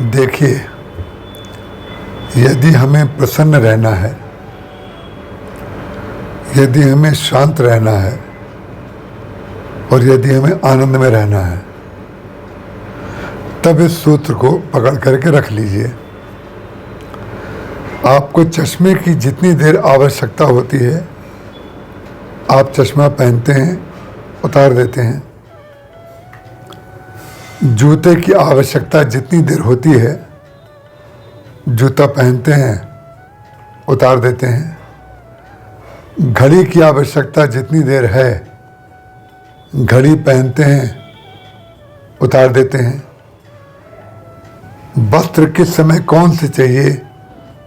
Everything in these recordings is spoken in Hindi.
देखिए, यदि हमें प्रसन्न रहना है, यदि हमें शांत रहना है और यदि हमें आनंद में रहना है, तब इस सूत्र को पकड़ करके रख लीजिए। आपको चश्मे की जितनी देर आवश्यकता होती है, आप चश्मा पहनते हैं, उतार देते हैं। जूते की आवश्यकता जितनी देर होती है, जूता पहनते हैं, उतार देते हैं। घड़ी की आवश्यकता जितनी देर है, घड़ी पहनते हैं, उतार देते हैं। वस्त्र किस समय कौन से चाहिए,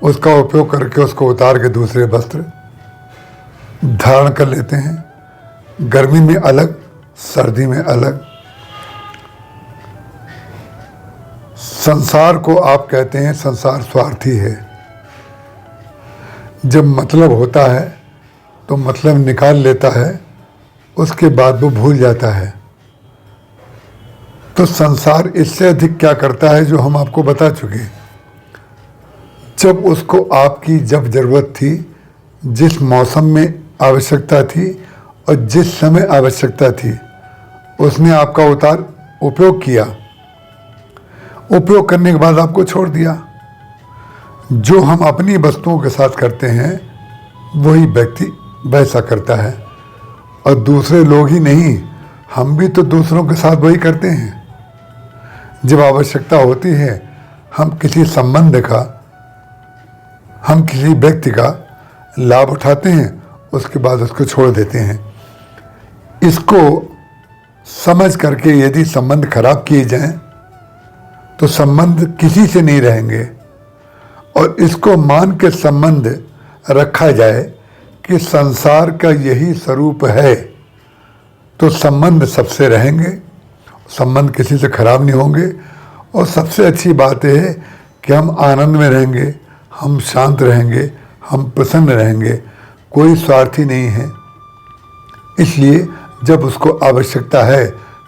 उसका उपयोग करके उसको उतार के दूसरे वस्त्र धारण कर लेते हैं। गर्मी में अलग, सर्दी में अलग। संसार को आप कहते हैं संसार स्वार्थी है। जब मतलब होता है तो मतलब निकाल लेता है, उसके बाद वो भूल जाता है। तो संसार इससे अधिक क्या करता है जो हम आपको बता चुके। जब उसको आपकी जब जरूरत थी, जिस मौसम में आवश्यकता थी और जिस समय आवश्यकता थी, उसने आपका उपयोग किया। उपयोग करने के बाद आपको छोड़ दिया। जो हम अपनी वस्तुओं के साथ करते हैं, वही व्यक्ति वैसा करता है। और दूसरे लोग ही नहीं, हम भी तो दूसरों के साथ वही करते हैं। जब आवश्यकता होती है, हम किसी संबंध का, हम किसी व्यक्ति का लाभ उठाते हैं, उसके बाद उसको छोड़ देते हैं। इसको समझ करके यदि संबंध खराब किए जाएं, तो संबंध किसी से नहीं रहेंगे। और इसको मान के संबंध रखा जाए कि संसार का यही स्वरूप है, तो संबंध सबसे रहेंगे, संबंध किसी से खराब नहीं होंगे। और सबसे अच्छी बात यह है कि हम आनंद में रहेंगे, हम शांत रहेंगे, हम प्रसन्न रहेंगे। कोई स्वार्थी नहीं है। इसलिए जब उसको आवश्यकता है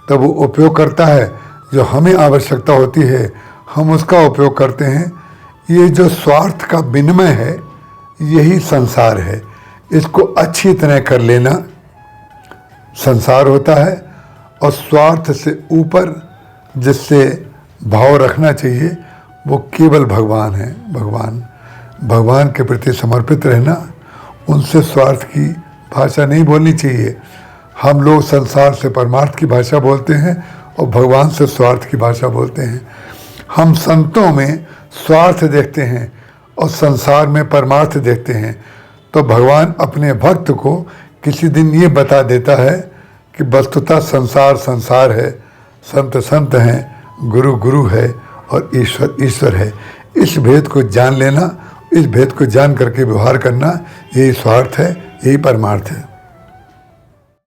तब वो उपयोग करता है, जो हमें आवश्यकता होती है हम उसका उपयोग करते हैं। ये जो स्वार्थ का विनिमय है, यही संसार है। इसको अच्छी तरह कर लेना संसार होता है। और स्वार्थ से ऊपर जिससे भाव रखना चाहिए, वो केवल भगवान है। भगवान के प्रति समर्पित रहना, उनसे स्वार्थ की भाषा नहीं बोलनी चाहिए। हम लोग संसार से परमार्थ की भाषा बोलते हैं और भगवान से स्वार्थ की भाषा बोलते हैं। हम संतों में स्वार्थ देखते हैं और संसार में परमार्थ देखते हैं। तो भगवान अपने भक्त को किसी दिन ये बता देता है कि वस्तुतः संसार संसार है, संत संत हैं, गुरु गुरु है और ईश्वर ईश्वर है। इस भेद को जान लेना, इस भेद को जान करके व्यवहार करना, यही स्वार्थ है, यही परमार्थ है।